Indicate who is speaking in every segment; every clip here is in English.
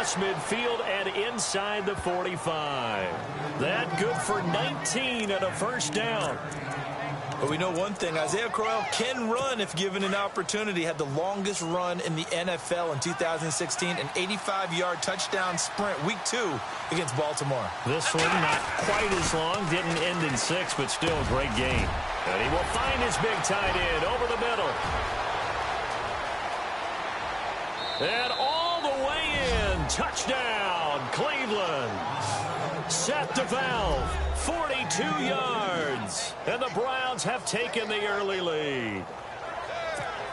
Speaker 1: across midfield and inside the 45. That good for 19 and a first down.
Speaker 2: But we know one thing, Isaiah Crowell can run if given an opportunity. Had the longest run in the NFL in 2016, an 85-yard touchdown sprint, week 2 against Baltimore.
Speaker 1: This one not quite as long, didn't end in 6, but still a great game. And he will find his big tight end over the middle. And all the way in, touchdown, Cleveland. Set to valve. 42 yards. And the Browns have taken the early lead.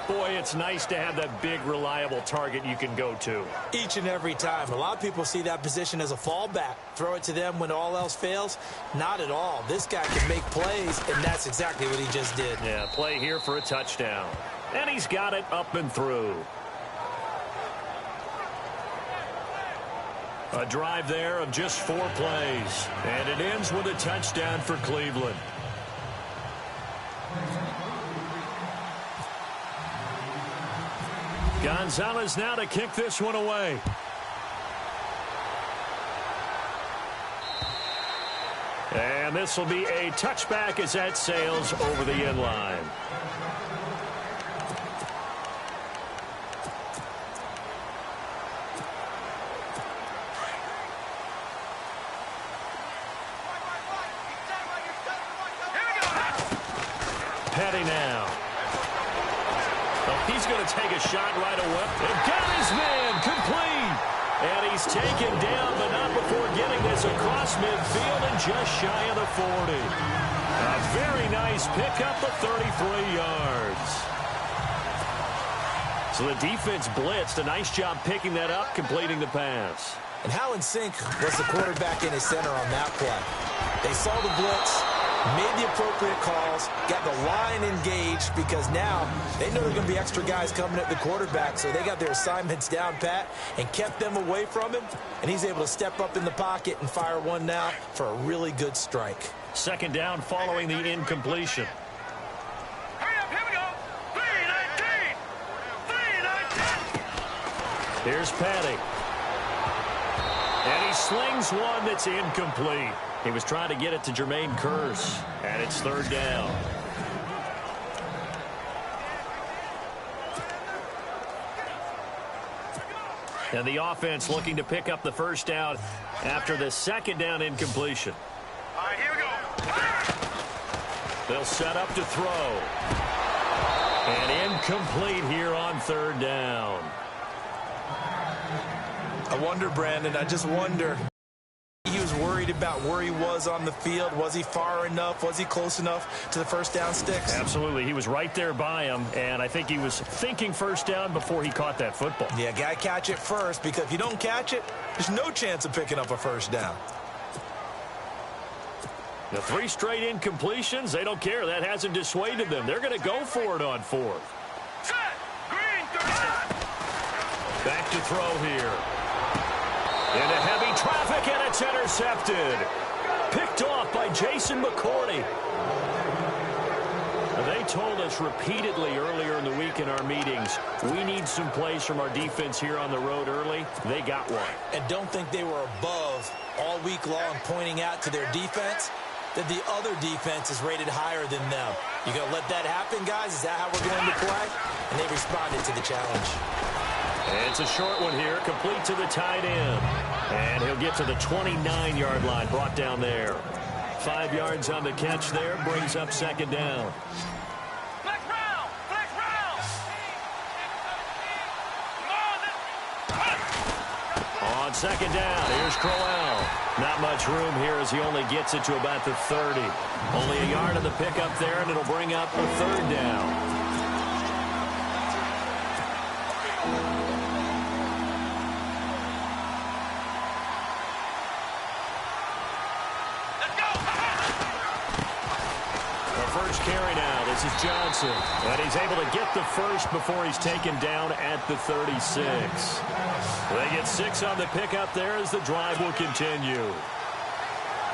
Speaker 1: Boy, it's nice to have that big, reliable target you can go to.
Speaker 2: Each and every time. A lot of people see that position as a fallback. Throw it to them when all else fails. Not at all. This guy can make plays, and that's exactly what he just did.
Speaker 1: Yeah, play here for a touchdown. And he's got it up and through. A drive there of just 4 plays. And it ends with a touchdown for Cleveland. Gonzalez now to kick this one away. And this will be a touchback as that sails over the end line. Petty now. Oh, he's going to take a shot right away. And got his man complete. And he's taken down, but not before getting this across midfield and just shy of the 40. A very nice pickup of 33 yards. So the defense blitzed. A nice job picking that up, completing the pass.
Speaker 2: And how in sync was the quarterback in his center on that play? They saw the blitz, made the appropriate calls, got the line engaged, because now they know there are going to be extra guys coming at the quarterback, so they got their assignments down pat and kept them away from him, and he's able to step up in the pocket and fire one now for a really good strike.
Speaker 1: Second down following the incompletion.
Speaker 3: Hurry up, here we go. 3-19. 3-19.
Speaker 1: Here's Petty. And he slings one that's incomplete. He was trying to get it to Jermaine Kearse, and it's third down. And the offense looking to pick up the first down after the second down incompletion.
Speaker 3: All right, here we go.
Speaker 1: They'll set up to throw. And incomplete here on third down.
Speaker 2: I wonder, Brandon, I just wonder. He was worried about where he was on the field. Was he far enough? Was he close enough to the first down sticks?
Speaker 1: Absolutely. He was right there by him, and I think he was thinking first down before he caught that football.
Speaker 2: Yeah, got to catch it first, because if you don't catch it, there's no chance of picking up a first down.
Speaker 1: The 3 straight incompletions, they don't care. That hasn't dissuaded them. They're going to go for it on 4th.
Speaker 3: Set. Green 30.
Speaker 1: Back to throw here. Into heavy traffic, and it's intercepted. Picked off by Jason McCourty. They told us repeatedly earlier in the week in our meetings, we need some plays from our defense here on the road early. They got one.
Speaker 2: And don't think they were above all week long, pointing out to their defense that the other defense is rated higher than them. You going to let that happen, guys? Is that how we're going to play? And they responded to the challenge.
Speaker 1: It's a short one here, complete to the tight end. And he'll get to the 29-yard line, brought down there. 5 yards on the catch there, brings up second down.
Speaker 3: Flex round. Flex round.
Speaker 1: On second down, here's Crowell. Not much room here as he only gets it to about the 30. Only a yard on the pickup there, and it'll bring up a third down. Carry now. This is Johnson. And he's able to get the first before he's taken down at the 36. They get 6 on the pickup there as the drive will continue.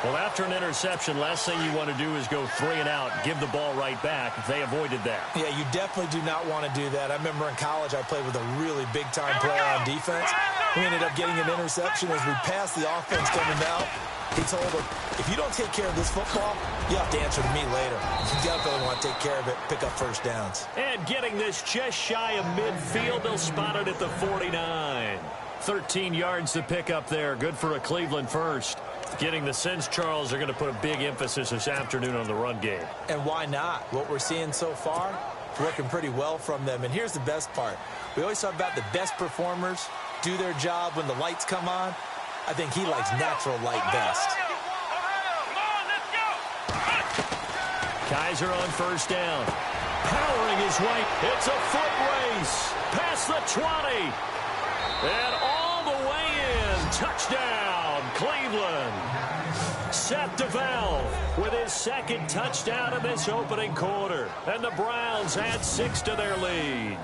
Speaker 1: Well, after an interception, last thing you want to do is go 3 and out, give the ball right back. They avoided that.
Speaker 2: Yeah, you definitely do not want to do that. I remember in college I played with a really big-time player on defense. We ended up getting an interception as we passed the offense coming out. He told him, if you don't take care of this football, you have to answer to me later. You definitely want to take care of it, pick up first downs.
Speaker 1: And getting this just shy of midfield, they'll spot it at the 49. 13 yards to pick up there. Good for a Cleveland first. Getting the sense, Charles, they're going to put a big emphasis this afternoon on the run game.
Speaker 2: And why not? What we're seeing so far, it's working pretty well from them. And here's the best part. We always talk about the best performers do their job when the lights come on. I think he likes natural light best.
Speaker 1: Kaiser on first down. Powering his way. It's a foot race. Past the 20. And all the way in. Touchdown, Cleveland. Seth DeValve with his second touchdown in this opening quarter. And the Browns add 6 to their lead.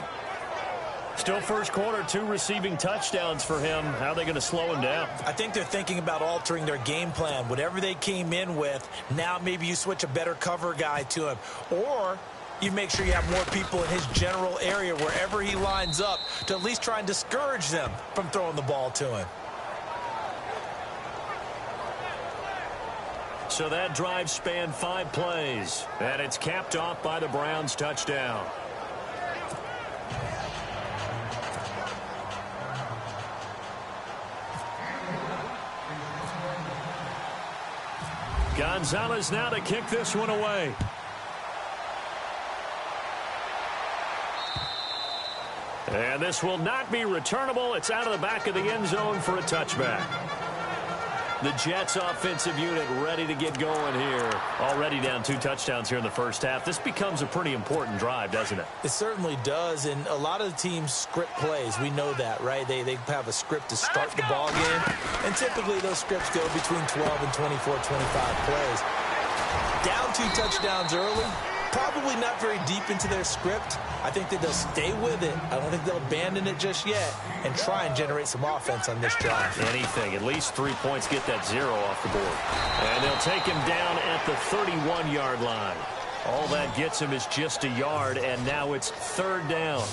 Speaker 1: Still first quarter, 2 receiving touchdowns for him. How are they going to slow him down?
Speaker 2: I think they're thinking about altering their game plan. Whatever they came in with, now maybe you switch a better cover guy to him. Or you make sure you have more people in his general area wherever he lines up to at least try and discourage them from throwing the ball to him.
Speaker 1: So that drive spanned 5 plays. And it's capped off by the Browns' touchdown. Gonzalez now to kick this one away. And this will not be returnable. It's out of the back of the end zone for a touchback. The Jets offensive unit ready to get going here. Already down 2 touchdowns here in the first half. This becomes a pretty important drive, doesn't it?
Speaker 2: It certainly does, and a lot of the teams script plays. We know that, right? They have a script to start the ball game, and typically those scripts go between 12 and 24, 25 plays. Down 2 touchdowns early, probably not very deep into their script. I think that they'll stay with it. I don't think they'll abandon it just yet and try and generate some offense on this drive.
Speaker 1: Anything. At least 3 points, get that 0 off the board. And they'll take him down at the 31-yard line. All that gets him is just a yard, and now it's 3rd down.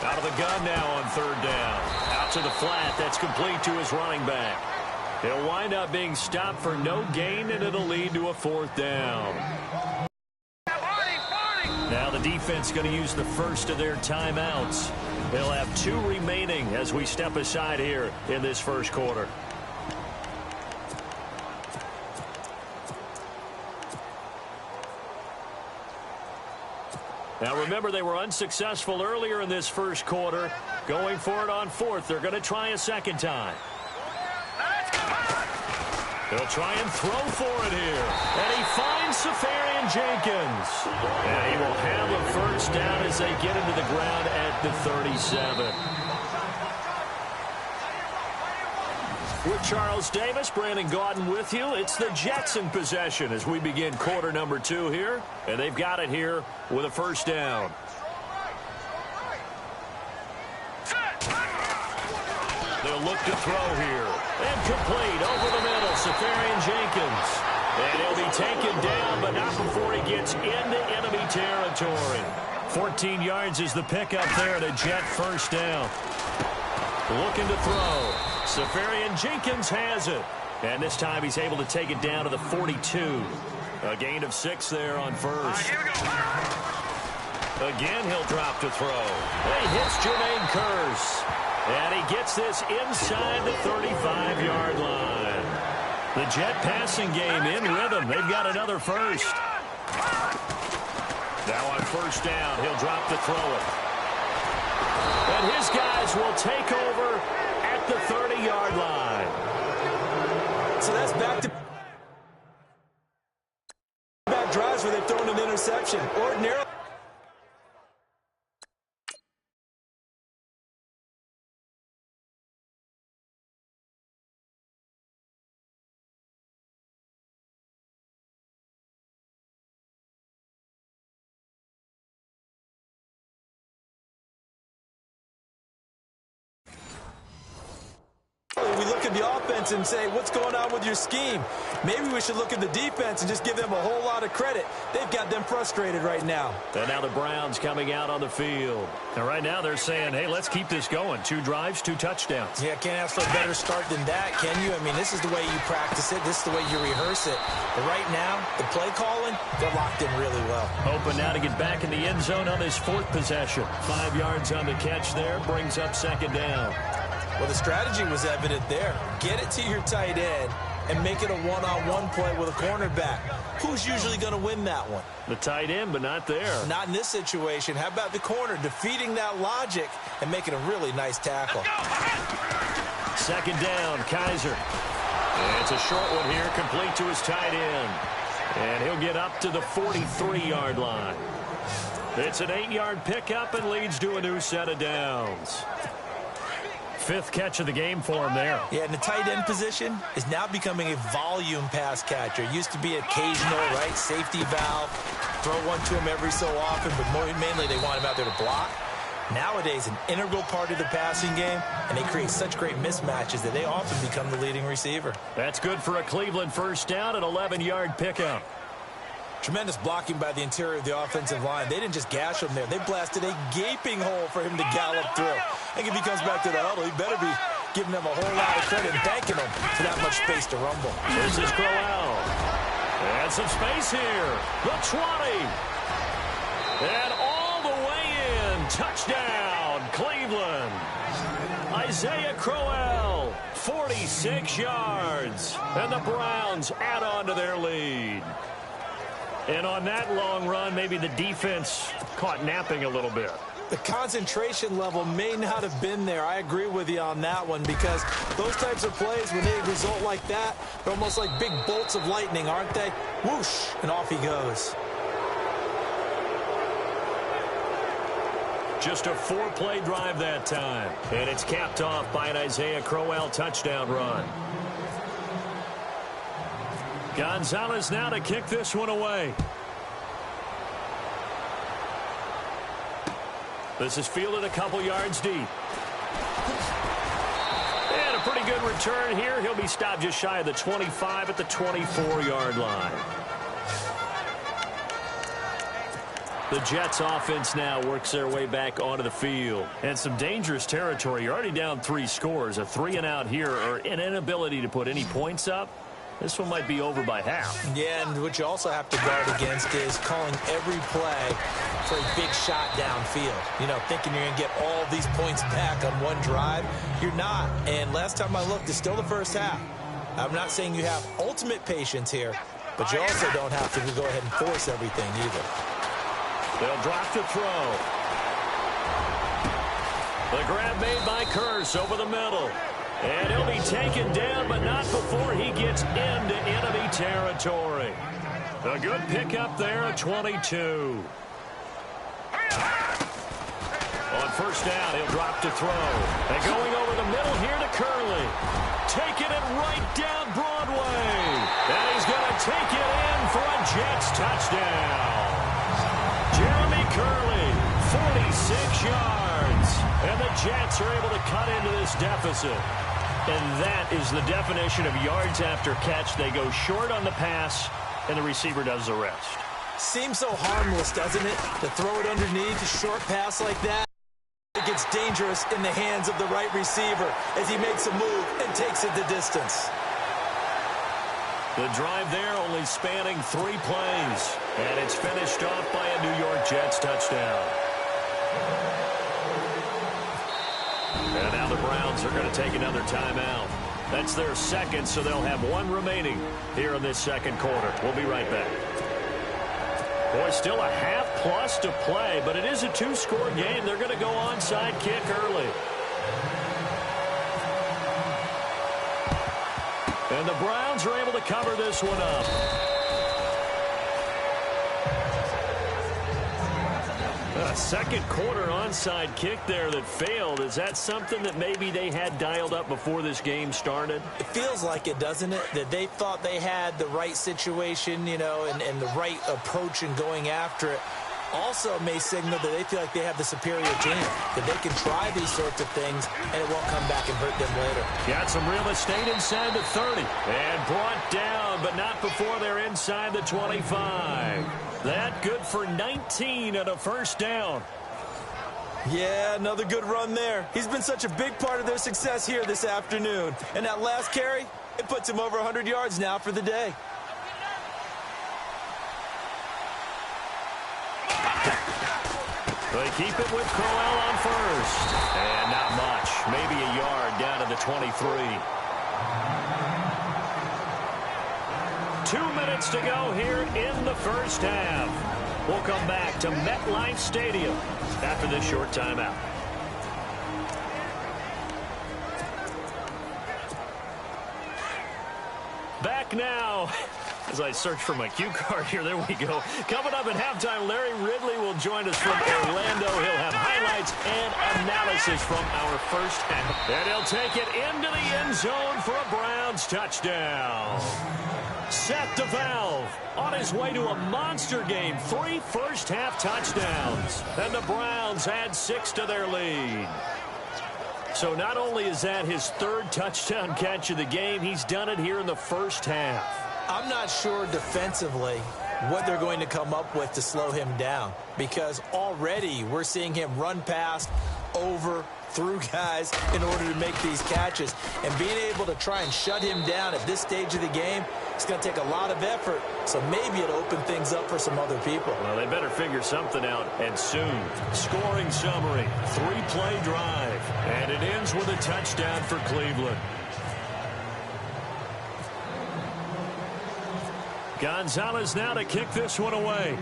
Speaker 1: Out of the gun now on 3rd down. Out to the flat. That's complete to his running back. He'll wind up being stopped for no gain, and it'll lead to a 4th down. Now the defense going to use the first of their timeouts. They'll have 2 remaining as we step aside here in this first quarter. Now remember, they were unsuccessful earlier in this first quarter. Going for it on 4th. They're going to try a second time. They'll try and throw for it here. And he finds Safarian Jenkins. And he will have a first down as they get into the ground at the 37. With Charles Davis, Brandon Gaudin with you. It's the Jets in possession as we begin quarter number 2 here. And they've got it here with a first down. They'll look to throw here. And complete over the middle. Safarian Jenkins. And he'll be taken down, but not before he gets into enemy territory. 14 yards is the pickup there at a Jet first down. Looking to throw. Safarian Jenkins has it. And this time he's able to take it down to the 42. A gain of 6 there on first. Again, he'll drop to throw. He hits Jermaine Kearse. And he gets this inside the 35-yard line. The Jet passing game in rhythm. They've got another first. Now on first down, he'll drop to throw it. And his guys will take over at the 30-yard line.
Speaker 2: So that's back-to-back drives where they've thrown an interception. Ordinarily, we look at the offense and say, what's going on with your scheme? Maybe we should look at the defense and just give them a whole lot of credit. They've got them frustrated right now.
Speaker 1: And now the Browns coming out on the field. And right now they're saying, hey, let's keep this going. 2 drives, 2 touchdowns.
Speaker 2: Yeah, can't ask for a better start than that, can you? I mean, this is the way you practice it. This is the way you rehearse it. But right now, the play calling, they're locked in really well.
Speaker 1: Hoping now to get back in the end zone on this 4th possession. 5 yards on the catch there, brings up 2nd down.
Speaker 2: Well, the strategy was evident there. Get it to your tight end and make it a one-on-one play with a cornerback. Who's usually going to win that one?
Speaker 1: The tight end, but not there.
Speaker 2: Not in this situation. How about the corner defeating that logic and making a really nice tackle?
Speaker 1: 2nd down, Kaiser. It's a short one here, complete to his tight end. And he'll get up to the 43-yard line. It's an 8-yard pickup and leads to a new set of downs. 5th catch of the game for him there.
Speaker 2: Yeah, and the tight end position is now becoming a volume pass catcher. It used to be occasional, right? Safety valve. Throw one to him every so often, but mainly they want him out there to block. Nowadays, an integral part of the passing game, and they create such great mismatches that they often become the leading receiver.
Speaker 1: That's good for a Cleveland 1st down, an 11-yard pickup.
Speaker 2: Tremendous blocking by the interior of the offensive line. They didn't just gash him there. They blasted a gaping hole for him to gallop through. I think if he comes back to the huddle, he better be giving them a whole lot of credit and thanking them for that much space to rumble.
Speaker 1: This is Crowell. And some space here. The 20. And all the way in. Touchdown, Cleveland. Isaiah Crowell, 46 yards. And the Browns add on to their lead. And on that long run, maybe the defense caught napping a little bit.
Speaker 2: The concentration level may not have been there. I agree with you on that one, because those types of plays, when they result like that, they're almost like big bolts of lightning, aren't they? Whoosh, and off he goes.
Speaker 1: Just a 4-play drive that time. And it's capped off by an Isaiah Crowell touchdown run. Gonzalez now to kick this one away. This is fielded a couple yards deep. And a pretty good return here. He'll be stopped just shy of the 25 at the 24-yard line. The Jets offense now works their way back onto the field. And some dangerous territory. You're already down 3 scores. A 3-and-out here, or an inability to put any points up. This one might be over by half. Yeah,
Speaker 2: and what you also have to guard against is calling every play for a big shot downfield. You know, thinking you're going to get all these points back on one drive. You're not. And last time I looked, it's still the first half. I'm not saying you have ultimate patience here, but you also don't have to go ahead and force everything either.
Speaker 1: They'll drop the throw. The grab made by Curse over the middle. And he'll be taken down, but not before he gets into enemy territory. A good pickup there at 22. On 1st down, he'll drop to throw. And going over the middle here to Curley. Taking it right down Broadway. And he's going to take it in for a Jets touchdown. Jeremy Curley, 46 yards. And the Jets are able to cut into this deficit. And that is the definition of yards after catch. They go short on the pass, and the receiver does the rest.
Speaker 2: Seems so harmless, doesn't it? To throw it underneath, a short pass like that. It gets dangerous in the hands of the right receiver as he makes a move and takes it the distance.
Speaker 1: The drive there only spanning 3 plays. And it's finished off by a New York Jets touchdown. And now the Browns are going to take another timeout. That's their 2nd, so they'll have 1 remaining here in this 2nd quarter. We'll be right back. Boy, still a half-plus to play, but it is a 2-score game. They're going to go onside kick early. And the Browns are able to cover this one up. A 2nd quarter onside kick there that failed. Is that something that maybe they had dialed up before this game started?
Speaker 2: It feels like it, doesn't it? That they thought they had the right situation, you know, and the right approach in going after it. Also may signal that they feel like they have the superior team, that they can try these sorts of things and it won't come back and hurt them later.
Speaker 1: Got some real estate inside the 30 and brought down, but not before they're inside the 25. That good for 19 and a first down.
Speaker 2: Yeah, another good run there. He's been such a big part of their success here this afternoon. And that last carry, it puts him over 100 yards now for the day.
Speaker 1: They keep it with Crowell on first. And not much. Maybe a yard down to the 23. 2 minutes to go here in the first half. We'll come back to MetLife Stadium after this short timeout. Back now. As I search for my cue card here, there we go. Coming up at halftime, Larry Ridley will join us from Orlando. He'll have highlights and analysis from our first half. And he'll take it into the end zone for a Browns touchdown. Seth DeValve on his way to a monster game. 3 first-half touchdowns. And the Browns add 6 to their lead. So not only is that his 3rd touchdown catch of the game, he's done it here in the first half.
Speaker 2: I'm not sure defensively what they're going to come up with to slow him down, because already we're seeing him run past, over, through guys in order to make these catches. And being able to try and shut him down at this stage of the game, it's going to take a lot of effort. So maybe it'll open things up for some other people.
Speaker 1: Well, they better figure something out, and soon. Scoring summary, 3-play drive, and it ends with a touchdown for Cleveland. Gonzalez now to kick this one away.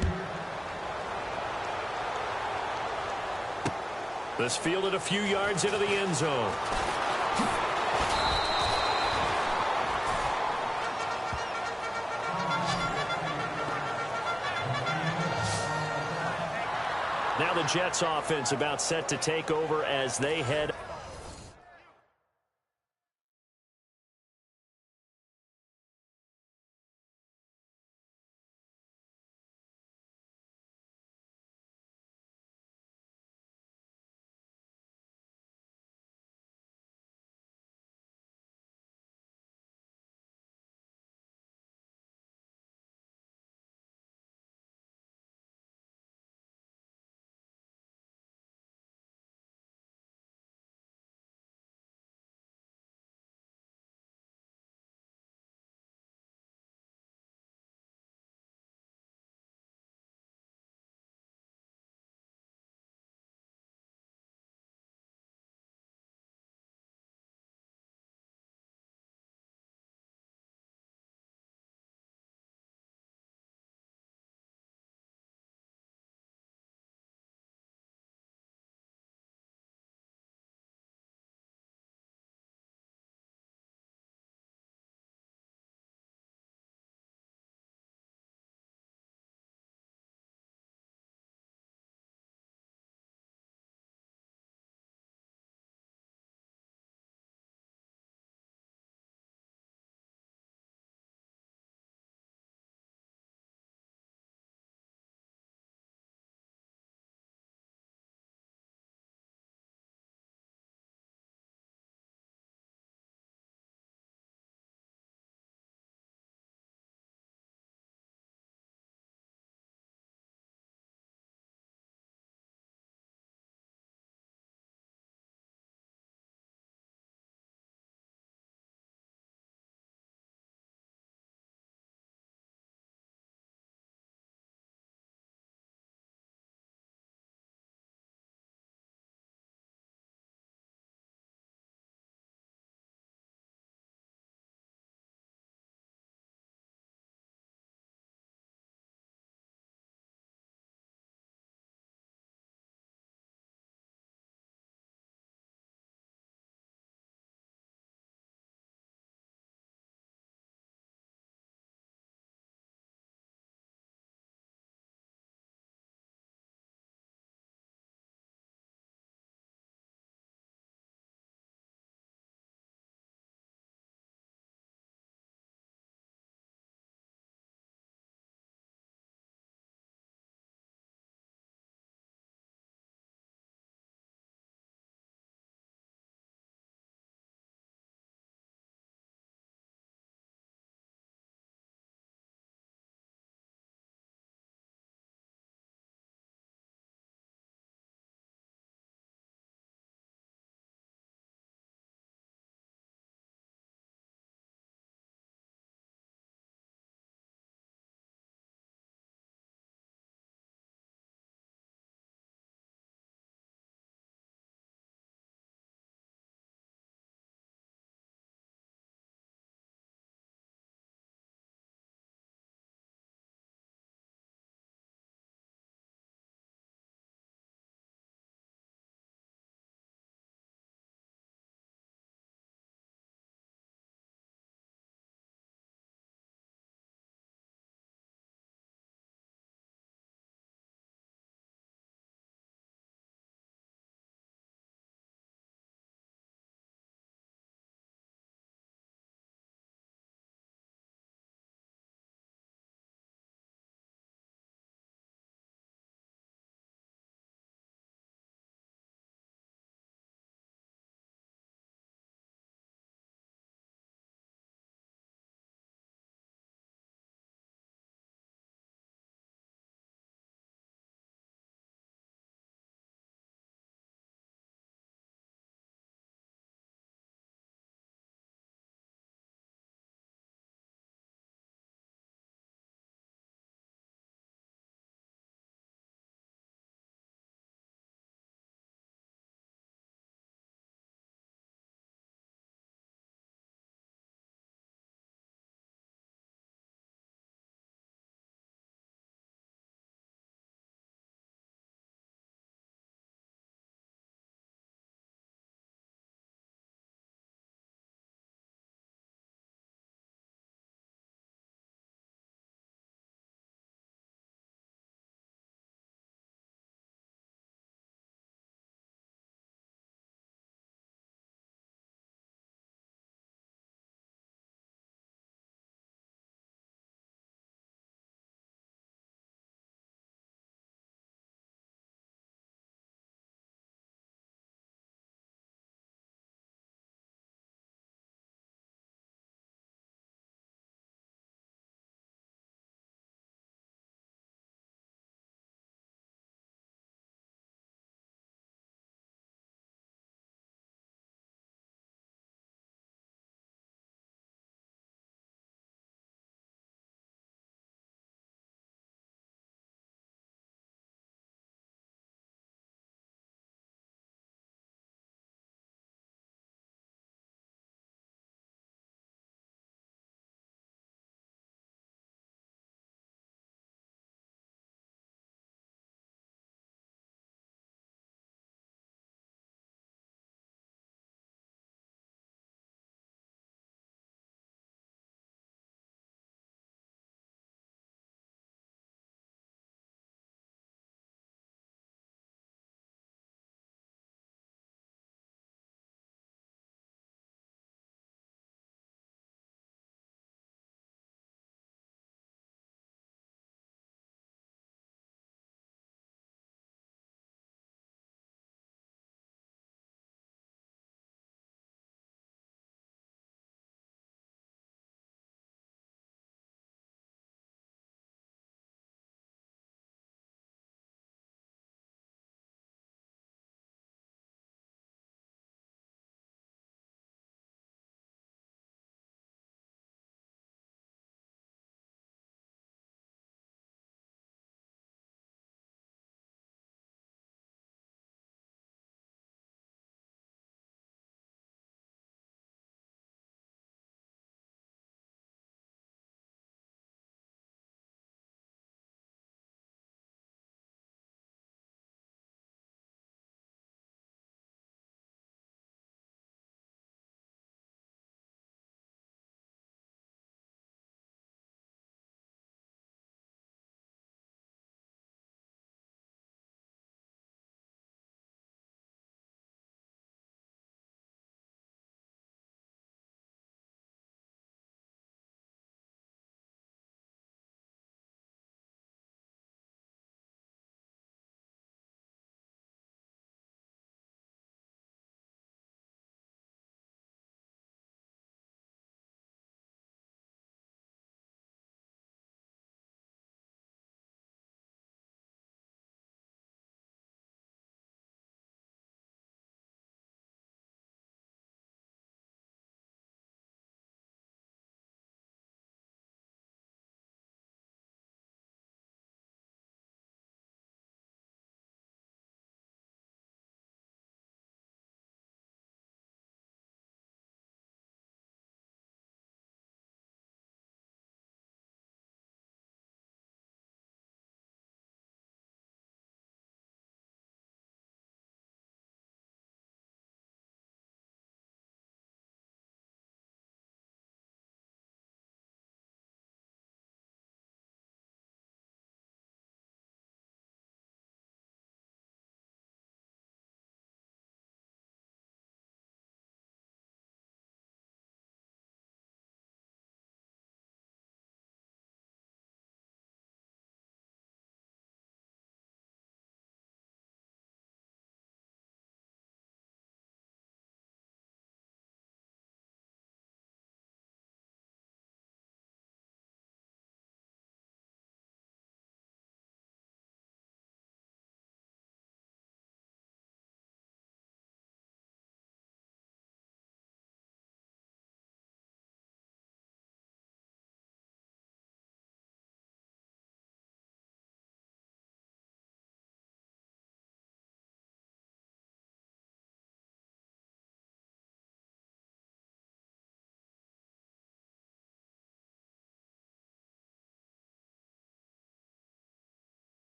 Speaker 1: This fielded a few yards into the end zone. Now the Jets offense about set to take over as they head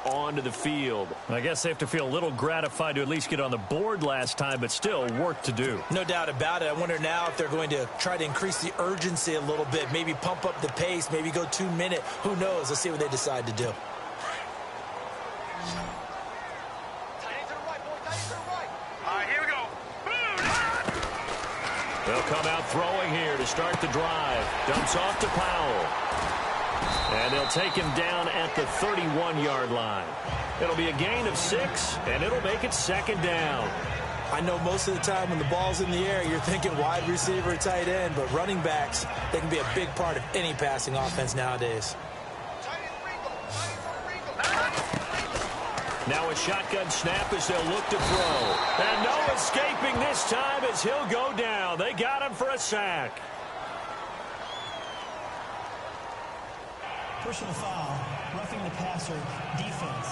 Speaker 1: onto the field. I guess they have to feel a little gratified to at least get on the board last time, but still work to do.
Speaker 2: No doubt about it. I wonder now if they're going to try to increase the urgency a little bit, maybe pump up the pace, maybe go 2 minute. Who knows? Let's see what they decide to do.
Speaker 3: Here we go.
Speaker 1: They'll come out throwing here to start the drive. Dumps off to Powell. And they'll take him down at the 31-yard line. It'll be a gain of 6, and it'll make it second down.
Speaker 2: I know most of the time when the ball's in the air, you're thinking wide receiver, tight end, but running backs, they can be a big part of any passing offense nowadays.
Speaker 1: Now a shotgun snap as they'll look to throw. And no escaping this time as he'll go down. They got him for a sack.
Speaker 4: Personal foul, roughing the passer, defense.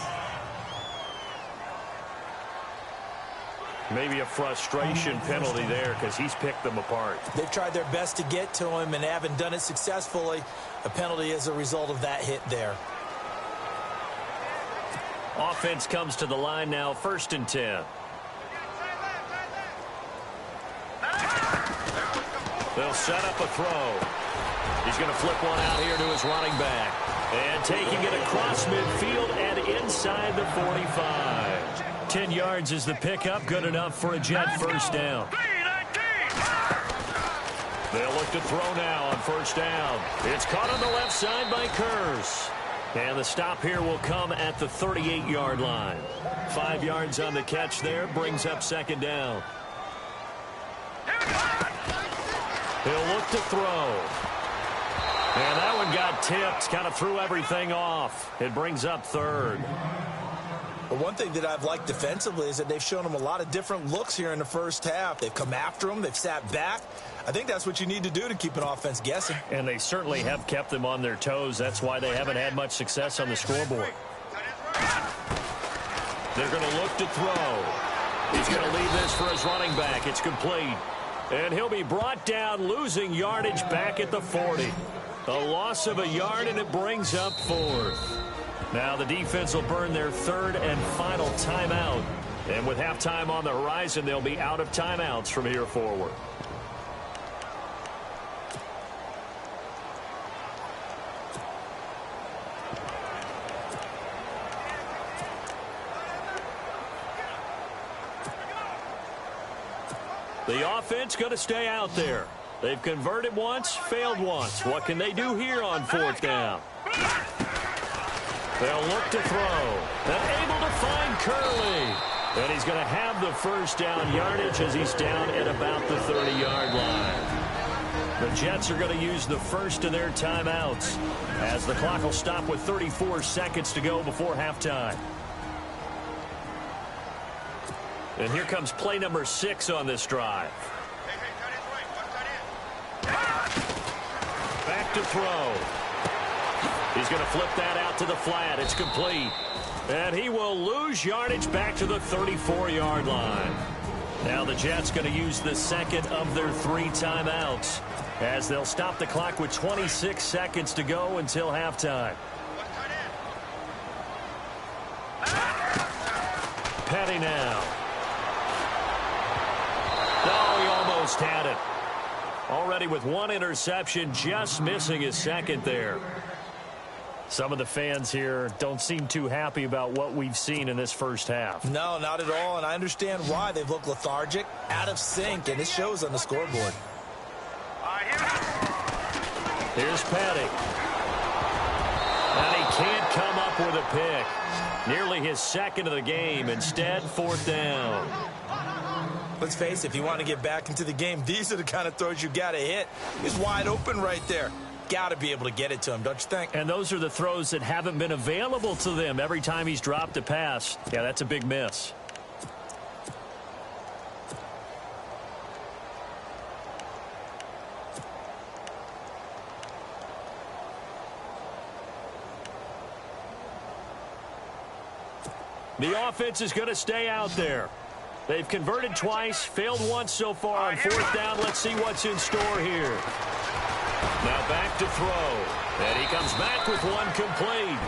Speaker 1: Maybe a frustration penalty there because he's picked them apart.
Speaker 2: They've tried their best to get to him and haven't done it successfully. A penalty is a result of that hit there.
Speaker 1: Offense comes to the line now, 1st and 10. They'll set up a throw. He's going to flip one out here to his running back. And taking it across midfield and inside the 45. 10 yards is the pickup. Good enough for a Jet first down. They'll look to throw now on 1st down. It's caught on the left side by Kurz. And the stop here will come at the 38-yard line. 5 yards on the catch there. Brings up 2nd down. He'll look to throw. And that one got tipped. Kind of threw everything off. It brings up 3rd.
Speaker 2: But one thing that I've liked defensively is that they've shown them a lot of different looks here in the first half. They've come after them. They've sat back. I think that's what you need to do to keep an offense guessing.
Speaker 1: And they certainly have kept them on their toes. That's why they haven't had much success on the scoreboard. They're going to look to throw. He's going to leave this for his running back. It's complete. And he'll be brought down, losing yardage back at the 40. A loss of a yard, and it brings up 4th. Now the defense will burn their 3rd and final timeout. And with halftime on the horizon, they'll be out of timeouts from here forward. The offense going to stay out there. They've converted once, failed once. What can they do here on 4th down? They'll look to throw. And able to find Curley. And he's going to have the 1st down yardage as he's down at about the 30-yard line. The Jets are going to use the 1st of their timeouts as the clock will stop with 34 seconds to go before halftime. And here comes play number 6 on this drive. Back to throw. He's going to flip that out to the flat. It's complete. And he will lose yardage back to the 34-yard line. Now the Jets going to use the 2nd of their 3 timeouts as they'll stop the clock with 26 seconds to go until halftime. Petty now. Oh, he almost had it. Already with 1 interception, just missing his 2nd there. Some of the fans here don't seem too happy about what we've seen in this first half.
Speaker 2: No, not at all, and I understand why. They've looked lethargic, out of sync, and it shows on the scoreboard.
Speaker 1: Here's Petty. And he can't come up with a pick. Nearly his 2nd of the game. Instead, 4th down.
Speaker 2: Let's face it, if you want to get back into the game, these are the kind of throws you got to hit. He's wide open right there. Got to be able to get it to him, don't you think?
Speaker 1: And those are the throws that haven't been available to them every time he's dropped a pass. Yeah, that's a big miss. The offense is going to stay out there. They've converted twice, failed once so far on 4th down. Let's see what's in store here. Now back to throw. And he comes back with one complete.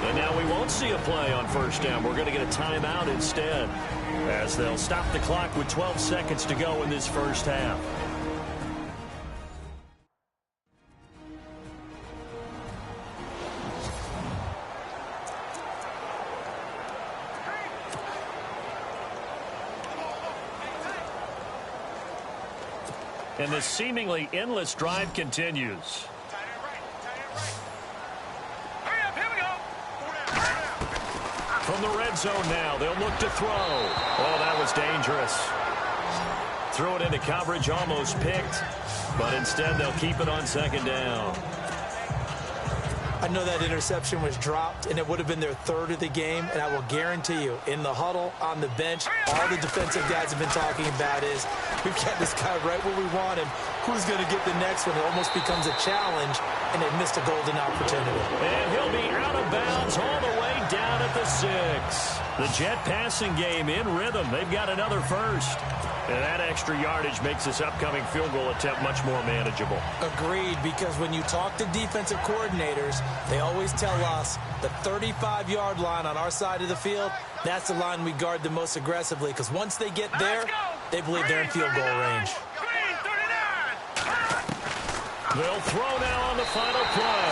Speaker 1: And now we won't see a play on first down. We're going to get a timeout instead, as they'll stop the clock with 12 seconds to go in this first half. And this seemingly endless drive continues. From the red zone now, they'll look to throw. Oh, that was dangerous. Threw it into coverage, almost picked. But instead, they'll keep it on second down.
Speaker 2: I know that interception was dropped, and it would have been their third of the game, and I will guarantee you, in the huddle, on the bench, all the defensive guys have been talking about is, we've got this guy right where we want him. Who's going to get the next one? It almost becomes a challenge, and they missed a golden opportunity.
Speaker 1: And he'll be out of bounds all the way down at the 6. The Jet passing game in rhythm. They've got another first. And that extra yardage makes this upcoming field goal attempt much more manageable.
Speaker 2: Agreed, because when you talk to defensive coordinators, they always tell us the 35-yard line on our side of the field, that's the line we guard the most aggressively, because once they get there, they believe they're in field goal range.
Speaker 1: They'll throw now on the final play.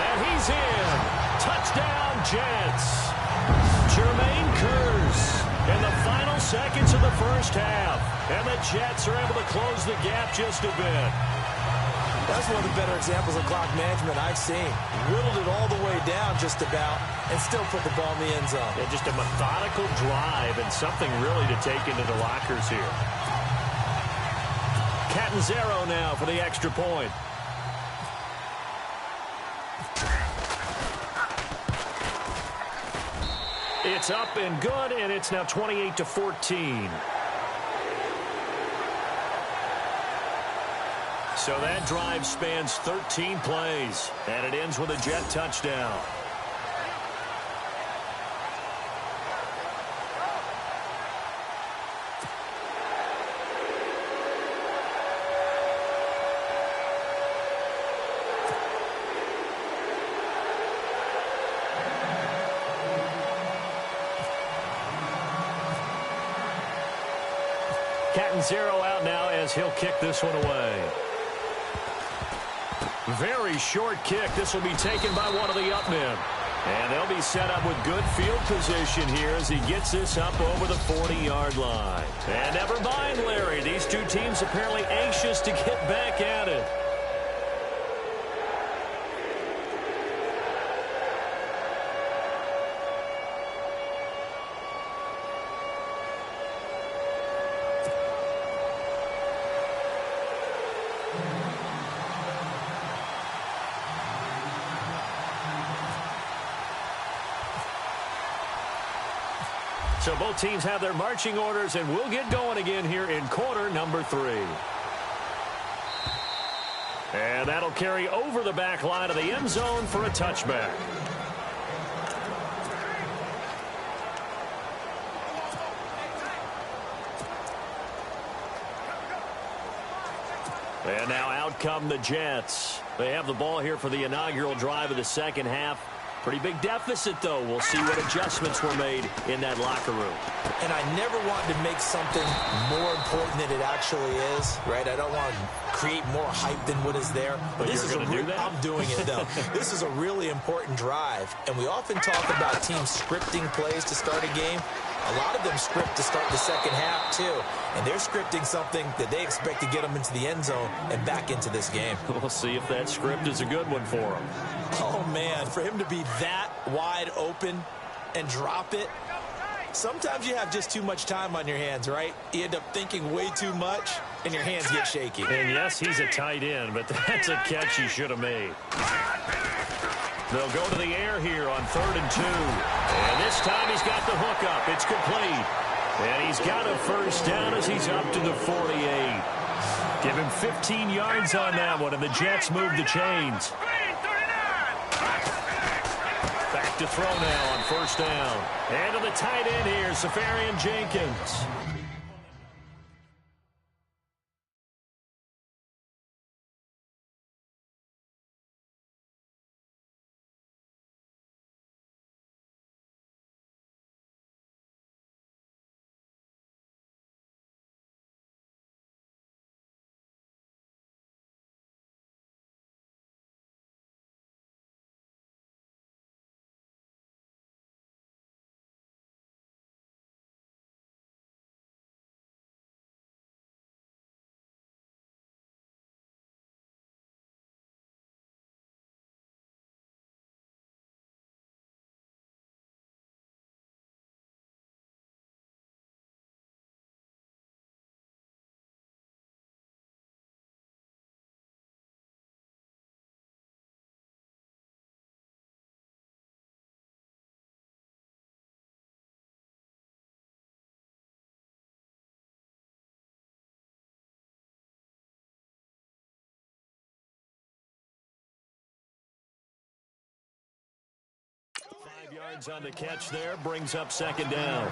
Speaker 1: And he's in. Touchdown, Jets. Jermaine Kearse in the final seconds of the first half. And the Jets are able to close the gap just a bit.
Speaker 2: That's one of the better examples of clock management I've seen. Whittled it all the way down just about and still put the ball in the end zone.
Speaker 1: Yeah, just a methodical drive and something really to take into the lockers here. Catanzaro now for the extra point. It's up and good, and it's now 28-14. So that drive spans 13 plays, and it ends with a Jet touchdown. Catanzaro out now as he'll kick this one away. Very short kick. This will be taken by one of the up men. And they'll be set up with good field position here as he gets this up over the 40-yard line. And never mind, Larry. These two teams apparently anxious to get back at it. So both teams have their marching orders, and we'll get going again here in quarter number 3. And that'll carry over the back line of the end zone for a touchback. And now out come the Jets. They have the ball here for the inaugural drive of the second half. Pretty big deficit, though. We'll see what adjustments were made in that locker room.
Speaker 2: And I never want to make something more important than it actually is, right? I don't want to create more hype than what is there.
Speaker 1: But this is going to do that?
Speaker 2: I'm doing it, though. This is a really important drive. And we often talk about teams scripting plays to start a game. A lot of them script to start the second half, too. And they're scripting something that they expect to get them into the end zone and back into this game.
Speaker 1: We'll see if that script is a good one for them.
Speaker 2: Oh, man, for him to be that wide open and drop it, sometimes you have just too much time on your hands, right? You end up thinking way too much, and your hands get shaky.
Speaker 1: And, yes, he's a tight end, but that's a catch he should have made. They'll go to the air here on 3rd and 2. And this time he's got the hook up. It's complete. And he's got a first down as he's up to the 48. Give him 15 yards on that one, and the Jets move the chains. Back to throw now on first down. And to the tight end here, Safarian Jenkins. yards on the catch there, brings up second down.
Speaker 3: All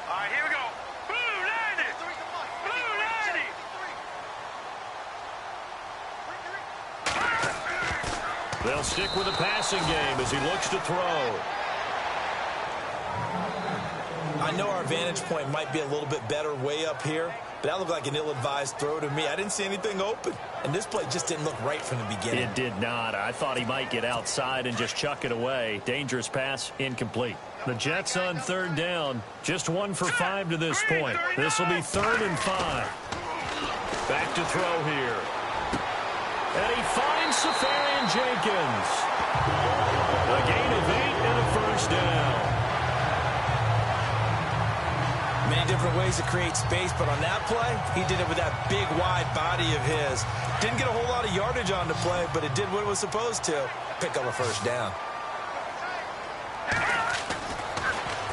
Speaker 3: right, here we go. Blue 90. Blue 90.
Speaker 1: They'll stick with the passing game as he looks to throw.
Speaker 2: I know our vantage point might be a little bit better way up here, but that looked like an ill-advised throw to me. I didn't see anything open, and this play just didn't look right from the beginning.
Speaker 1: It did not. I thought he might get outside and just chuck it away. Dangerous pass, incomplete. The Jets on third down. Just 1 for 5 to this point. This will be 3rd and 5. Back to throw here. And he finds Safarian Jenkins. A gain of 8 and a first down.
Speaker 2: Many different ways to create space, but on that play, he did it with that big, wide body of his. Didn't get a whole lot of yardage on the play, but it did what it was supposed to. Pick up a first down.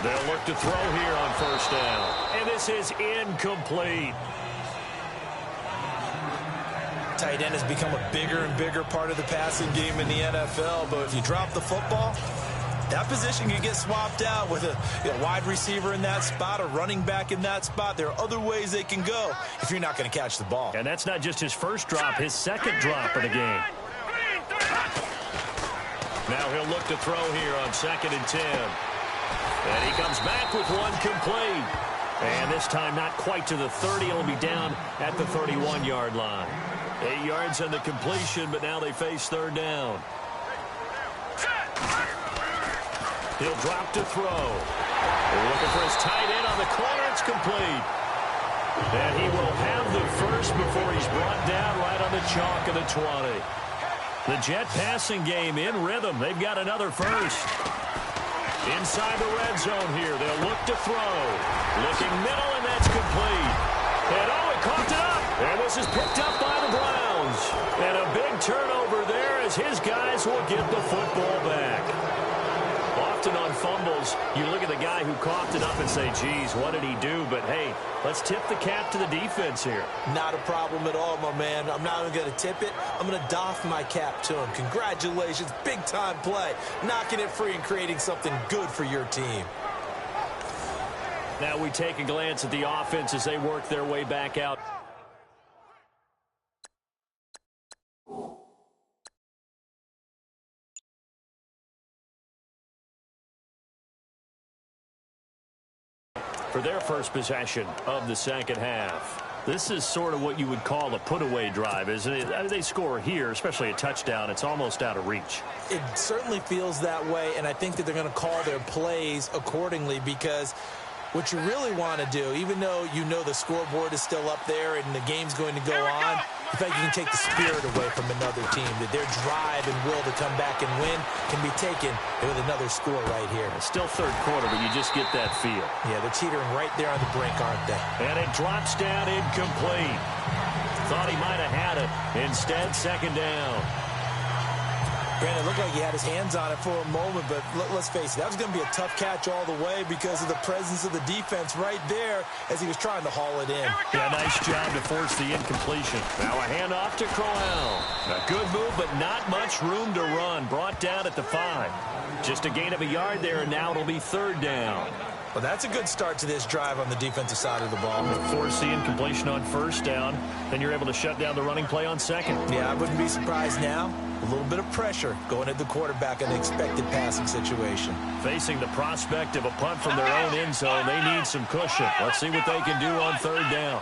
Speaker 1: They'll look to throw here on first down. And this is incomplete.
Speaker 2: Tight end has become a bigger and bigger part of the passing game in the NFL, but if you drop the football, that position can get swapped out with a wide receiver in that spot, a running back in that spot. There are other ways they can go if you're not going to catch the ball.
Speaker 1: And that's not just his first drop, his second drop of the game. Now he'll look to throw here on 2nd and 10. And he comes back with one complete. And this time not quite to the 30. It'll be down at the 31-yard line. 8 yards on the completion, but now they face third down. He'll drop to throw. They're looking for his tight end on the corner. It's complete. And he will have the first before he's brought down right on the chalk of the 20. The Jet passing game in rhythm. They've got another first. Inside the red zone here. They'll look to throw. Looking middle, and that's complete. And it caught it up. And this is picked up by the Browns. And a big turnover there as his guys will get the football back. Often on fumbles, you look at the guy who coughed it up and say, geez, what did he do? But, hey, let's tip the cap to the defense here.
Speaker 2: Not a problem at all, my man. I'm not even going to tip it. I'm going to doff my cap to him. Congratulations. Big-time play. Knocking it free and creating something good for your team.
Speaker 1: Now we take a glance at the offense as they work their way back out. For their first possession of the second half. This is sort of what you would call a put-away drive, isn't it? They score here, especially a touchdown. It's almost out of reach.
Speaker 2: It certainly feels that way, and I think that they're going to call their plays accordingly because what you really want to do, even though you know the scoreboard is still up there and the game's going to go on, in fact, you can take the spirit away from another team, that their drive and will to come back and win can be taken with another score right here.
Speaker 1: It's still third quarter, but you just get that feel.
Speaker 2: Yeah, they're teetering right there on the brink, aren't they?
Speaker 1: And it drops down incomplete. Thought he might have had it. Instead, second down.
Speaker 2: Granted, it looked like he had his hands on it for a moment, but let's face it, that was going to be a tough catch all the way because of the presence of the defense right there as he was trying to haul it in.
Speaker 1: Yeah, nice job to force the incompletion. Now a handoff to Crowell. A good move, but not much room to run. Brought down at the 5. Just a gain of a yard there, and now it'll be third down.
Speaker 2: Well, that's a good start to this drive on the defensive side of the ball.
Speaker 1: Force the incompletion on first down, then you're able to shut down the running play on second.
Speaker 2: Yeah, I wouldn't be surprised now. A little bit of pressure going at the quarterback in the expected passing situation.
Speaker 1: Facing the prospect of a punt from their own end zone, they need some cushion. Let's see what they can do on third down.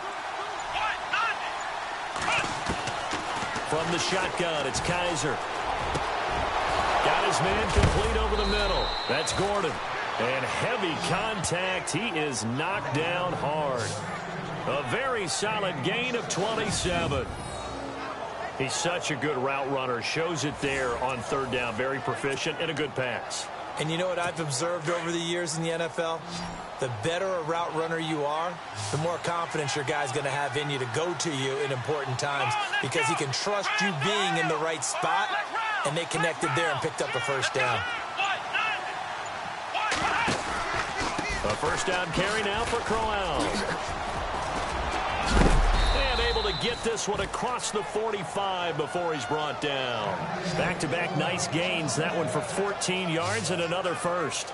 Speaker 1: From the shotgun, it's Kaiser. Got his man complete over the middle. That's Gordon. And heavy contact. He is knocked down hard. A very solid gain of 27. He's such a good route runner. Shows it there on third down. Very proficient and a good pass.
Speaker 2: And you know what I've observed over the years in the NFL? The better a route runner you are, the more confidence your guy's going to have in you to go to you in important times because he can trust you being in the right spot, and they connected there and picked up the first down.
Speaker 1: A first down carry now for Crowell. Graham able to get this one across the 45 before he's brought down. Back-to-back nice gains. That one for 14 yards and another first.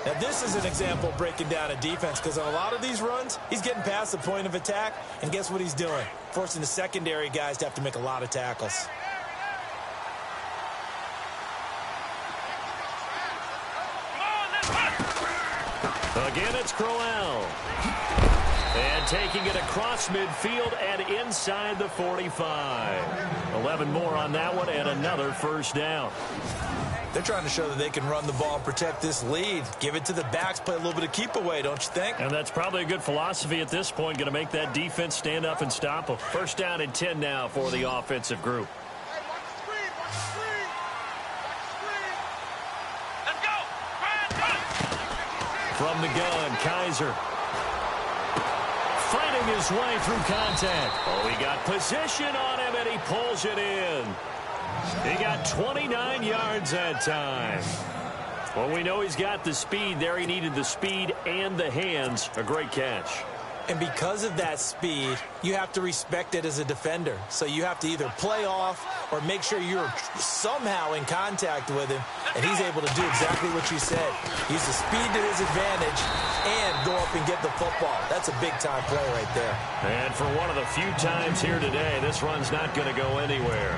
Speaker 2: Now, this is an example of breaking down a defense, because on a lot of these runs, he's getting past the point of attack, and guess what he's doing? Forcing the secondary guys to have to make a lot of tackles.
Speaker 1: Again, it's Crowell. And taking it across midfield and inside the 45. 11 more on that one and another first down.
Speaker 2: They're trying to show that they can run the ball and protect this lead. Give it to the backs, play a little bit of keep away, don't you think?
Speaker 1: And that's probably a good philosophy at this point. Going to make that defense stand up and stop them. First down and 10 now for the offensive group. From the gun, Kaiser. Fighting his way through contact. Oh, he got position on him, and he pulls it in. He got 29 yards that time. Well, we know he's got the speed there. He needed the speed and the hands. A great catch.
Speaker 2: And because of that speed, you have to respect it as a defender. So you have to either play off or make sure you're somehow in contact with him, and he's able to do exactly what you said. Use the speed to his advantage and go up and get the football. That's a big-time play right there.
Speaker 1: And for one of the few times here today, this run's not going to go anywhere.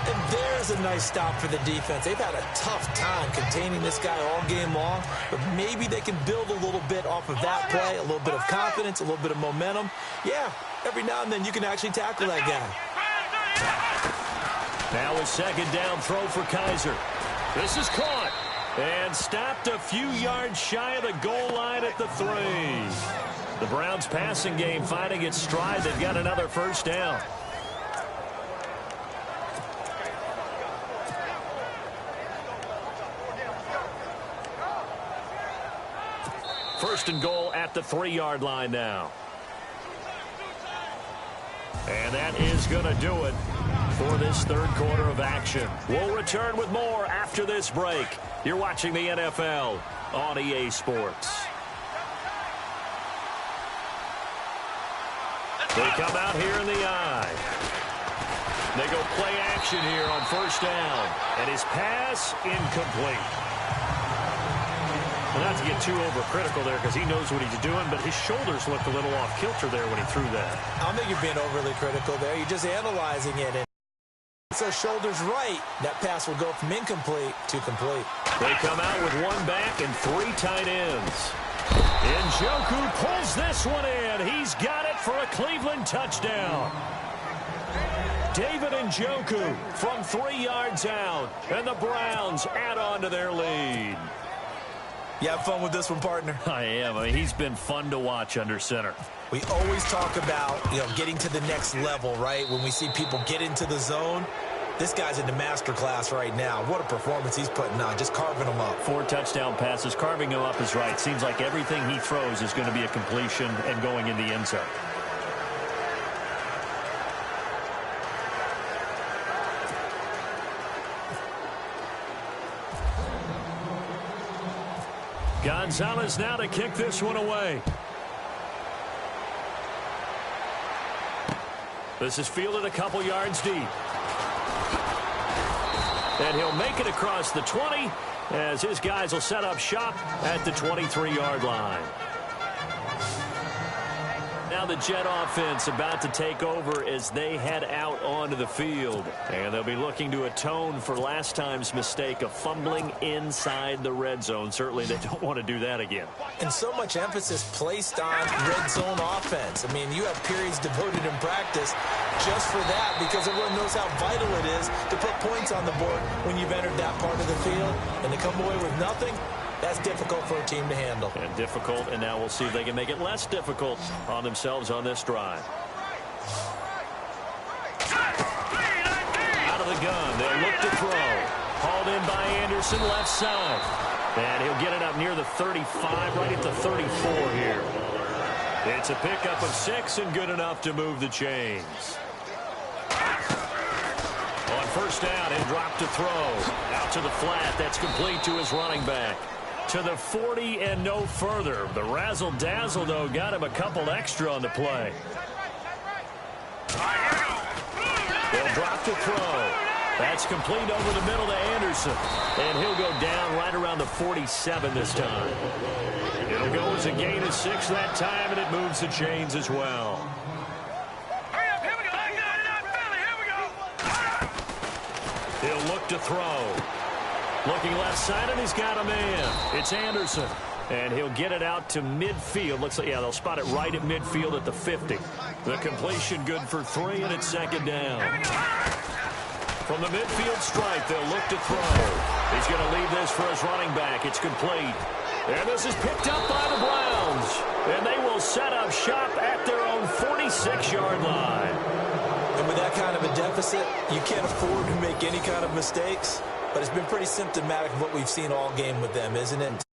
Speaker 2: And there's a nice stop for the defense. They've had a tough time containing this guy all game long, but maybe they can build a little bit off of that play, a little bit of confidence, a little bit of momentum. Yeah, every now and then you can actually tackle that guy.
Speaker 1: Now a second down throw for Kaiser. This is caught and stopped a few yards shy of the goal line at the 3. The Browns passing game finding its stride. They've got another first down. First and goal at the 3-yard line now. And that is going to do it for this third quarter of action. We'll return with more after this break. You're watching the NFL on EA Sports. They come out here in the eye. They go play action here on first down. And his pass incomplete. Well, not to get too overcritical there because he knows what he's doing, but his shoulders looked a little off kilter there when he threw that.
Speaker 2: I don't think you're being overly critical there. You're just analyzing it. And so shoulders right, that pass will go from incomplete to complete.
Speaker 1: They come out with one back and 3 tight ends. Njoku pulls this one in. He's got it for a Cleveland touchdown. David Njoku from 3 yards out, and the Browns add on to their lead.
Speaker 2: You have fun with this one, partner?
Speaker 1: I am. I mean, he's been fun to watch under center.
Speaker 2: We always talk about, getting to the next level, right? When we see people get into the zone, this guy's in the master class right now. What a performance he's putting on, just carving them up.
Speaker 1: 4 touchdown passes. Carving them up is right. Seems like everything he throws is going to be a completion and going in the end zone. Gonzalez now to kick this one away. This is fielded a couple yards deep. And he'll make it across the 20 as his guys will set up shop at the 23-yard line. Now the Jet offense about to take over as they head out onto the field. And they'll be looking to atone for last time's mistake of fumbling inside the red zone. Certainly they don't want to do that again.
Speaker 2: And so much emphasis placed on red zone offense. I mean, you have periods devoted in practice just for that because everyone knows how vital it is to put points on the board when you've entered that part of the field. And to come away with nothing, that's difficult for a team to handle.
Speaker 1: And difficult, and now we'll see if they can make it less difficult on themselves on this drive. Out of the gun, they'll look to throw. Hauled in by Anderson, left side. And he'll get it up near the 35, right at the 34 here. It's a pickup of 6 and good enough to move the chains. On first down, he'll drop to throw. Out to the flat, that's complete to his running back. To the 40 and no further. The razzle-dazzle, though, got him a couple extra on the play. They'll drop to throw. That's complete over the middle to Anderson. And he'll go down right around the 47 this time. It'll go as a gain of 6 that time, and it moves the chains as well.
Speaker 3: Hurry up, here we go. I got it out, Billy. Here we go.
Speaker 1: He'll look to throw. Looking left side, and he's got a man. It's Anderson. And he'll get it out to midfield. Looks like, yeah, they'll spot it right at midfield at the 50. The completion good for 3, and it's second down. From the midfield stripe, they'll look to throw. He's going to leave this for his running back. It's complete. And this is picked up by the Browns. And they will set up shop at their own 46-yard line.
Speaker 2: And with that kind of a deficit, you can't afford to make any kind of mistakes. But it's been pretty symptomatic of what we've seen all game with them, isn't it?